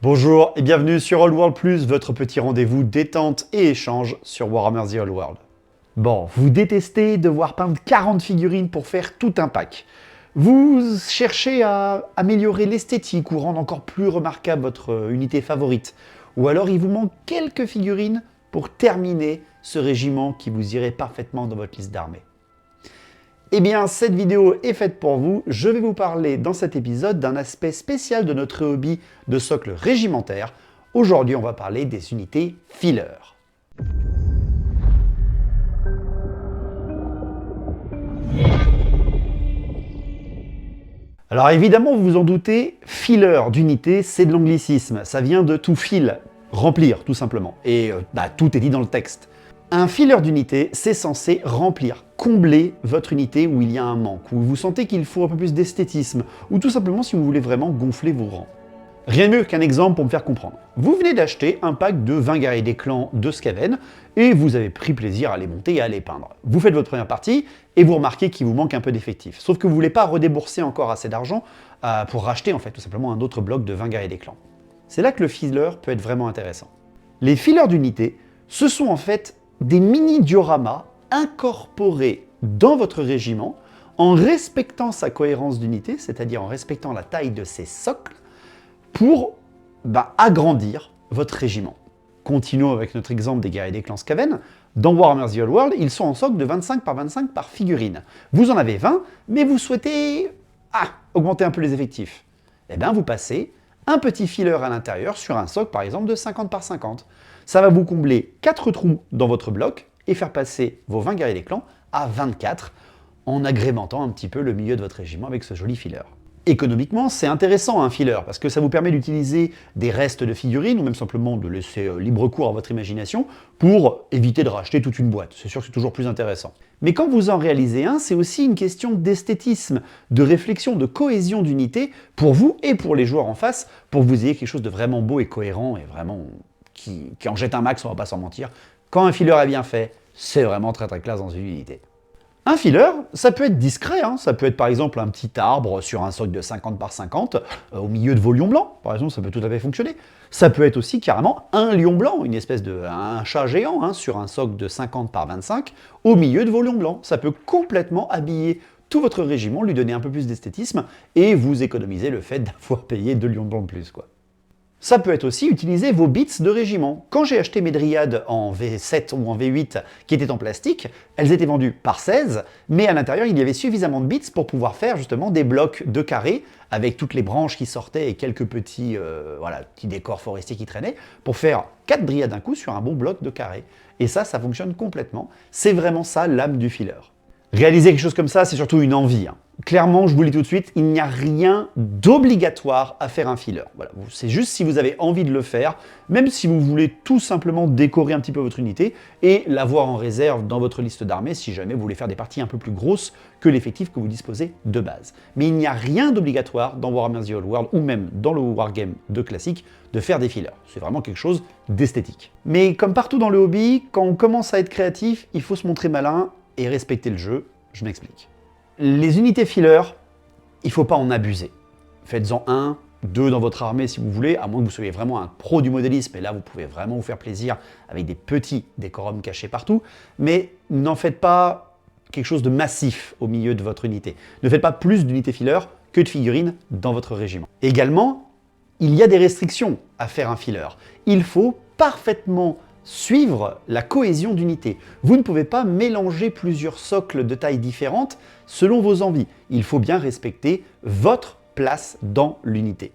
Bonjour et bienvenue sur Old World Plus, votre petit rendez-vous détente et échange sur Warhammer The Old World. Bon, vous détestez devoir peindre 40 figurines pour faire tout un pack. Vous cherchez à améliorer l'esthétique ou rendre encore plus remarquable votre unité favorite. Ou alors il vous manque quelques figurines pour terminer ce régiment qui vous irait parfaitement dans votre liste d'armées. Eh bien, cette vidéo est faite pour vous. Je vais vous parler dans cet épisode d'un aspect spécial de notre hobby de socle régimentaire. Aujourd'hui, on va parler des unités filler. Alors évidemment, vous vous en doutez, filler d'unité, c'est de l'anglicisme. Ça vient de to fill, remplir tout simplement. Et tout est dit dans le texte. Un filler d'unité, c'est censé remplir, combler votre unité où il y a un manque, où vous sentez qu'il faut un peu plus d'esthétisme, ou tout simplement si vous voulez vraiment gonfler vos rangs. Rien de mieux qu'un exemple pour me faire comprendre. Vous venez d'acheter un pack de 20 guerriers des clans de Skaven, et vous avez pris plaisir à les monter et à les peindre. Vous faites votre première partie, et vous remarquez qu'il vous manque un peu d'effectifs. Sauf que vous ne voulez pas redébourser encore assez d'argent pour racheter en fait tout simplement un autre bloc de 20 guerriers des clans. C'est là que le filler peut être vraiment intéressant. Les fillers d'unité, ce sont en fait des mini-dioramas incorporés dans votre régiment en respectant sa cohérence d'unité, c'est-à-dire en respectant la taille de ses socles, pour agrandir votre régiment. Continuons avec notre exemple des guerriers des clans Skaven. Dans Warhammer The Old World, ils sont en socle de 25 par 25 par figurine. Vous en avez 20, mais vous souhaitez augmenter un peu les effectifs. Eh bien, vous passez un petit filler à l'intérieur sur un socle, par exemple, de 50 par 50. Ça va vous combler 4 trous dans votre bloc et faire passer vos 20 guerriers des clans à 24 en agrémentant un petit peu le milieu de votre régiment avec ce joli filler. Économiquement, c'est intéressant un filler parce que ça vous permet d'utiliser des restes de figurines ou même simplement de laisser libre cours à votre imagination pour éviter de racheter toute une boîte. C'est sûr que c'est toujours plus intéressant. Mais quand vous en réalisez un, c'est aussi une question d'esthétisme, de réflexion, de cohésion d'unité pour vous et pour les joueurs en face, pour que vous ayez quelque chose de vraiment beau et cohérent et vraiment qui en jette un max, on va pas s'en mentir. Quand un filler est bien fait, c'est vraiment très très classe dans une unité. Un filler, ça peut être discret, ça peut être par exemple un petit arbre sur un socle de 50 par 50 au milieu de vos lions blancs, par exemple, ça peut tout à fait fonctionner. Ça peut être aussi carrément un lion blanc, une espèce de un chat géant sur un socle de 50 par 25 au milieu de vos lions blancs. Ça peut complètement habiller tout votre régiment, lui donner un peu plus d'esthétisme et vous économiser le fait d'avoir payé 2 lions blancs de plus, quoi. Ça peut être aussi utiliser vos bits de régiment. Quand j'ai acheté mes dryades en V7 ou en V8 qui étaient en plastique, elles étaient vendues par 16, mais à l'intérieur il y avait suffisamment de bits pour pouvoir faire justement des blocs de carrés avec toutes les branches qui sortaient et quelques petits décors forestiers qui traînaient pour faire 4 dryades d'un coup sur un bon bloc de carré. Et ça fonctionne complètement. C'est vraiment ça l'âme du filler. Réaliser quelque chose comme ça, c'est surtout une envie. Clairement, je vous le dis tout de suite, il n'y a rien d'obligatoire à faire un filler. Voilà, c'est juste si vous avez envie de le faire, même si vous voulez tout simplement décorer un petit peu votre unité et l'avoir en réserve dans votre liste d'armées si jamais vous voulez faire des parties un peu plus grosses que l'effectif que vous disposez de base. Mais il n'y a rien d'obligatoire dans Warhammer The Old World ou même dans le Wargame de classique de faire des fillers. C'est vraiment quelque chose d'esthétique. Mais comme partout dans le hobby, quand on commence à être créatif, il faut se montrer malin et respecter le jeu. Je m'explique. Les unités filler, il ne faut pas en abuser. Faites-en 1, 2 dans votre armée si vous voulez, à moins que vous soyez vraiment un pro du modélisme, et là vous pouvez vraiment vous faire plaisir avec des petits décorums cachés partout, mais n'en faites pas quelque chose de massif au milieu de votre unité. Ne faites pas plus d'unités filler que de figurines dans votre régiment. Également, il y a des restrictions à faire un filler. Il faut parfaitement suivre la cohésion d'unité. Vous ne pouvez pas mélanger plusieurs socles de tailles différentes selon vos envies. Il faut bien respecter votre place dans l'unité.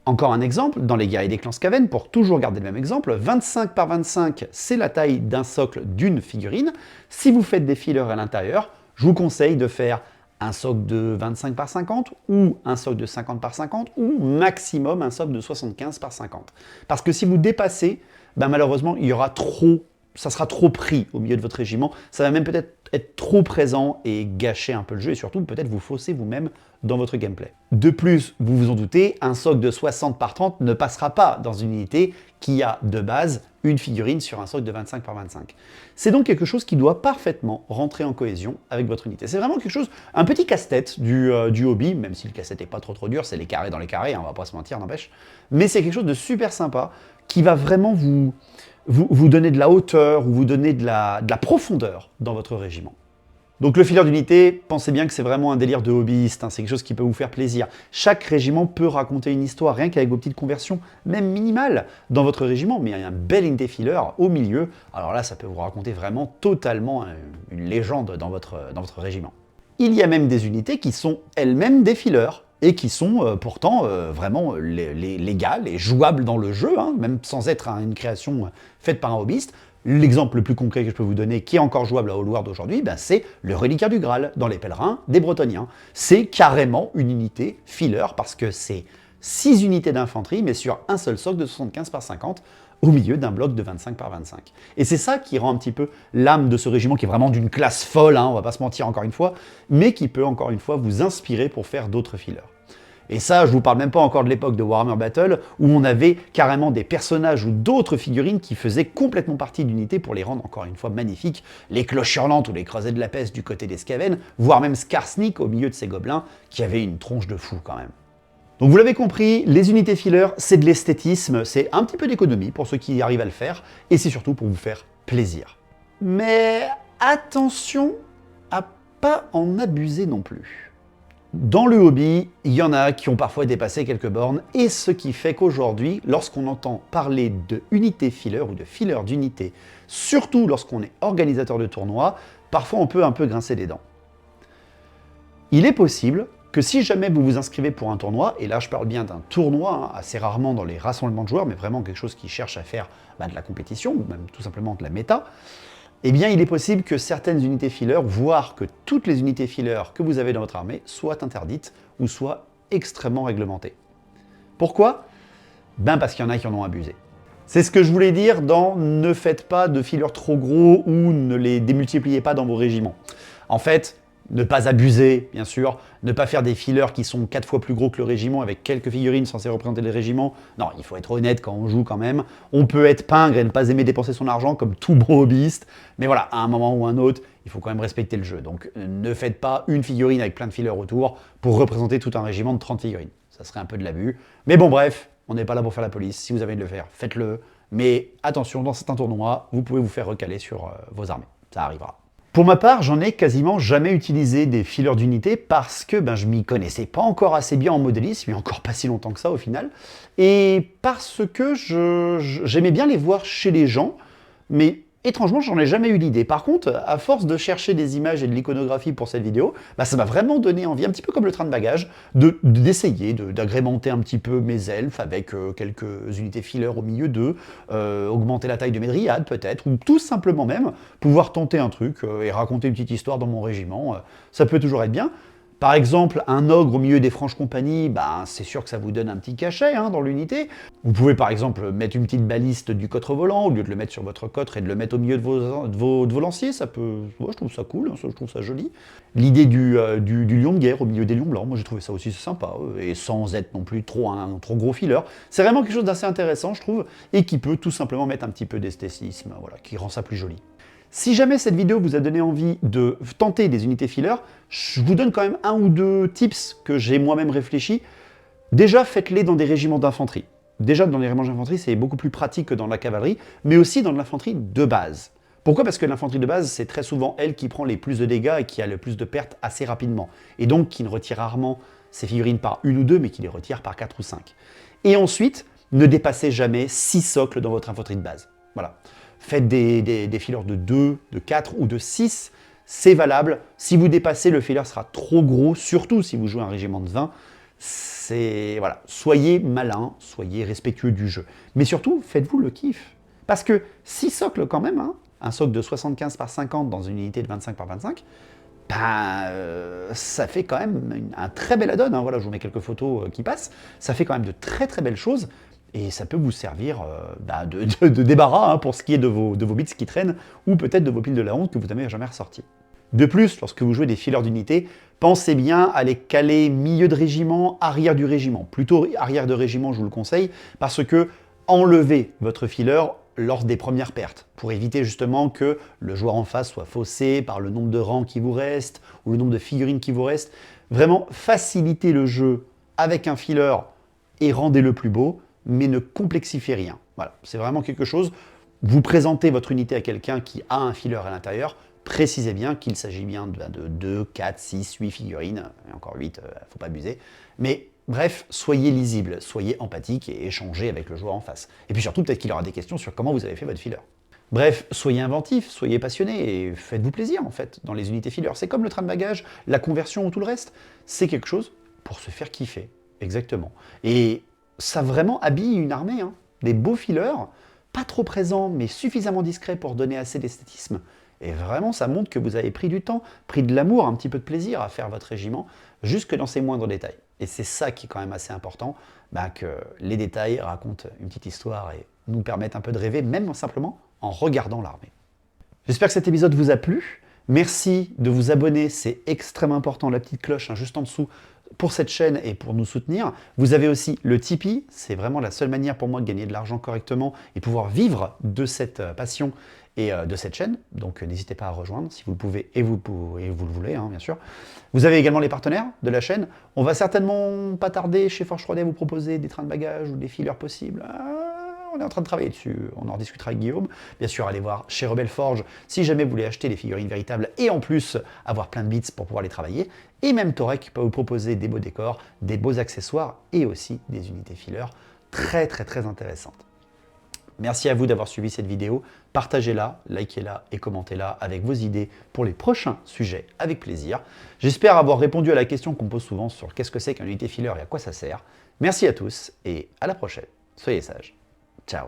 Encore un exemple, dans les guerriers des clans Skaven, pour toujours garder le même exemple, 25 par 25, c'est la taille d'un socle d'une figurine. Si vous faites des fillers à l'intérieur, je vous conseille de faire un socle de 25 par 50 ou un socle de 50 par 50 ou maximum un socle de 75 par 50. Parce que si vous dépassez, malheureusement, il y aura trop ça sera trop pris au milieu de votre régiment, ça va même peut-être être trop présent et gâcher un peu le jeu, et surtout peut-être vous fausser vous-même dans votre gameplay. De plus, vous vous en doutez, un socle de 60 par 30 ne passera pas dans une unité qui a de base une figurine sur un socle de 25 par 25. C'est donc quelque chose qui doit parfaitement rentrer en cohésion avec votre unité. C'est vraiment quelque chose, un petit casse-tête du hobby, même si le casse-tête n'est pas trop dur, c'est les carrés dans les carrés, hein, on va pas se mentir, n'empêche. Mais c'est quelque chose de super sympa qui va vraiment vous donner de la hauteur ou vous donner de la profondeur dans votre régiment. Donc le filler d'unité, pensez bien que c'est vraiment un délire de hobbyiste, hein, c'est quelque chose qui peut vous faire plaisir. Chaque régiment peut raconter une histoire, rien qu'avec vos petites conversions, même minimales, dans votre régiment, mais il y a un bel unité filler au milieu, alors là ça peut vous raconter vraiment totalement une légende dans votre régiment. Il y a même des unités qui sont elles-mêmes des fillers, et qui sont pourtant vraiment légales et jouables dans le jeu, hein, même sans être une création faite par un hobbyiste. L'exemple le plus concret que je peux vous donner, qui est encore jouable à Old aujourd'hui, ben c'est le reliquaire du Graal dans les pèlerins des Bretoniens. C'est carrément une unité filler parce que c'est 6 unités d'infanterie, mais sur un seul socle de 75 par 50, au milieu d'un bloc de 25 par 25. Et c'est ça qui rend un petit peu l'âme de ce régiment, qui est vraiment d'une classe folle, hein, on va pas se mentir encore une fois, mais qui peut encore une fois vous inspirer pour faire d'autres fillers. Et ça, je vous parle même pas encore de l'époque de Warhammer Battle, où on avait carrément des personnages ou d'autres figurines qui faisaient complètement partie d'unités pour les rendre encore une fois magnifiques. Les cloches hurlantes ou les creusets de la peste du côté des Skaven, voire même Skarsnik au milieu de ces gobelins, qui avaient une tronche de fou quand même. Donc vous l'avez compris, les unités fillers, c'est de l'esthétisme, c'est un petit peu d'économie pour ceux qui arrivent à le faire, et c'est surtout pour vous faire plaisir. Mais attention à pas en abuser non plus. Dans le hobby, il y en a qui ont parfois dépassé quelques bornes, et ce qui fait qu'aujourd'hui, lorsqu'on entend parler de unité filler ou de filler d'unité, surtout lorsqu'on est organisateur de tournois, parfois on peut un peu grincer des dents. Il est possible que si jamais vous vous inscrivez pour un tournoi, et là je parle bien d'un tournoi, hein, assez rarement dans les rassemblements de joueurs, mais vraiment quelque chose qui cherche à faire de la compétition, ou même tout simplement de la méta, eh bien il est possible que certaines unités fillers, voire que toutes les unités fillers que vous avez dans votre armée, soient interdites ou soient extrêmement réglementées. Pourquoi? Ben parce qu'il y en a qui en ont abusé. C'est ce que je voulais dire dans ne faites pas de fillers trop gros ou ne les démultipliez pas dans vos régiments. En fait, ne pas abuser, bien sûr, ne pas faire des fillers qui sont 4 fois plus gros que le régiment avec quelques figurines censées représenter le régiment. Non, il faut être honnête quand on joue quand même. On peut être pingre et ne pas aimer dépenser son argent comme tout bon hobbyiste, mais voilà, à un moment ou un autre, il faut quand même respecter le jeu. Donc ne faites pas une figurine avec plein de fillers autour pour représenter tout un régiment de 30 figurines. Ça serait un peu de l'abus. Mais bon, bref, on n'est pas là pour faire la police. Si vous avez envie de le faire, faites-le. Mais attention, dans certains tournois, vous pouvez vous faire recaler sur vos armées. Ça arrivera. Pour ma part, j'en ai quasiment jamais utilisé des fillers d'unité parce que je m'y connaissais pas encore assez bien en modélisme, il n'y a encore pas si longtemps que ça au final, et parce que j'aimais bien les voir chez les gens, mais étrangement, j'en ai jamais eu l'idée. Par contre, à force de chercher des images et de l'iconographie pour cette vidéo, ça m'a vraiment donné envie, un petit peu comme le train de bagages, d'essayer d'agrémenter un petit peu mes elfes avec quelques unités fillers au milieu d'eux, augmenter la taille de mes dryades peut-être, ou tout simplement même pouvoir tenter un truc et raconter une petite histoire dans mon régiment. Ça peut toujours être bien. Par exemple, un ogre au milieu des franches compagnies, c'est sûr que ça vous donne un petit cachet dans l'unité. Vous pouvez par exemple mettre une petite baliste du cotre volant, au lieu de le mettre sur votre cotre et de le mettre au milieu de vos lanciers, ça peut... Moi je trouve ça cool, je trouve ça joli. L'idée du lion de guerre au milieu des lions blancs, moi j'ai trouvé ça aussi sympa, et sans être non plus trop gros filler. C'est vraiment quelque chose d'assez intéressant je trouve, et qui peut tout simplement mettre un petit peu d'esthétisme, voilà, qui rend ça plus joli. Si jamais cette vidéo vous a donné envie de tenter des unités fillers, je vous donne quand même un ou deux tips que j'ai moi-même réfléchi. Déjà, faites-les dans des régiments d'infanterie. Déjà, dans les régiments d'infanterie, c'est beaucoup plus pratique que dans la cavalerie, mais aussi dans l'infanterie de base. Pourquoi? Parce que l'infanterie de base, c'est très souvent elle qui prend les plus de dégâts et qui a le plus de pertes assez rapidement. Et donc, qui ne retire rarement ses figurines par une ou deux, mais qui les retire par 4 ou 5. Et ensuite, ne dépassez jamais 6 socles dans votre infanterie de base. Voilà. Faites des fillers de 2, de 4 ou de 6, c'est valable. Si vous dépassez, le filler sera trop gros, surtout si vous jouez un régiment de 20. Voilà. Soyez malin, soyez respectueux du jeu. Mais surtout, faites-vous le kiff. Parce que 6 socles quand même, un socle de 75 par 50 dans une unité de 25 par 25, ça fait quand même un très bel add-on. Voilà, je vous mets quelques photos qui passent. Ça fait quand même de très très belles choses. et ça peut vous servir de débarras hein, pour ce qui est de vos bits qui traînent, ou peut-être de vos piles de la honte que vous n'avez jamais ressorties. De plus, lorsque vous jouez des fillers d'unité, pensez bien à les caler milieu de régiment, arrière du régiment. Plutôt arrière de régiment, je vous le conseille, parce que enlevez votre filler lors des premières pertes, pour éviter justement que le joueur en face soit faussé par le nombre de rangs qui vous reste, ou le nombre de figurines qui vous reste. Vraiment, facilitez le jeu avec un filler et rendez-le plus beau, mais ne complexifiez rien. Voilà, c'est vraiment quelque chose. Vous présentez votre unité à quelqu'un qui a un filler à l'intérieur, précisez bien qu'il s'agit bien de 2, 4, 6, 8 figurines, et encore 8, faut pas abuser. Mais bref, soyez lisible, soyez empathique et échangez avec le joueur en face. Et puis surtout, peut-être qu'il aura des questions sur comment vous avez fait votre filler. Bref, soyez inventif, soyez passionné et faites-vous plaisir en fait dans les unités fillers. C'est comme le train de bagage, la conversion ou tout le reste. C'est quelque chose pour se faire kiffer, exactement. Et ça vraiment habille une armée, hein. Des beaux fillers, pas trop présents mais suffisamment discrets pour donner assez d'esthétisme. Et vraiment, ça montre que vous avez pris du temps, pris de l'amour, un petit peu de plaisir à faire votre régiment, jusque dans ses moindres détails. Et c'est ça qui est quand même assez important, que les détails racontent une petite histoire et nous permettent un peu de rêver, même simplement en regardant l'armée. J'espère que cet épisode vous a plu. Merci de vous abonner, c'est extrêmement important, la petite cloche hein, juste en dessous pour cette chaîne et pour nous soutenir. Vous avez aussi le Tipeee, c'est vraiment la seule manière pour moi de gagner de l'argent correctement et pouvoir vivre de cette passion et de cette chaîne. Donc n'hésitez pas à rejoindre si vous le pouvez et vous le voulez, hein, bien sûr. Vous avez également les partenaires de la chaîne. On va certainement pas tarder chez Forge 3D à vous proposer des trains de bagages ou des fillers possibles. On est en train de travailler dessus, on en discutera avec Guillaume. Bien sûr, allez voir chez Rebelle Forge si jamais vous voulez acheter des figurines véritables et en plus avoir plein de bits pour pouvoir les travailler. Et même Torek peut vous proposer des beaux décors, des beaux accessoires et aussi des unités fillers très intéressantes. Merci à vous d'avoir suivi cette vidéo. Partagez-la, likez-la et commentez-la avec vos idées pour les prochains sujets avec plaisir. J'espère avoir répondu à la question qu'on me pose souvent sur qu'est-ce que c'est qu'une unité filler et à quoi ça sert. Merci à tous et à la prochaine. Soyez sages. Ciao.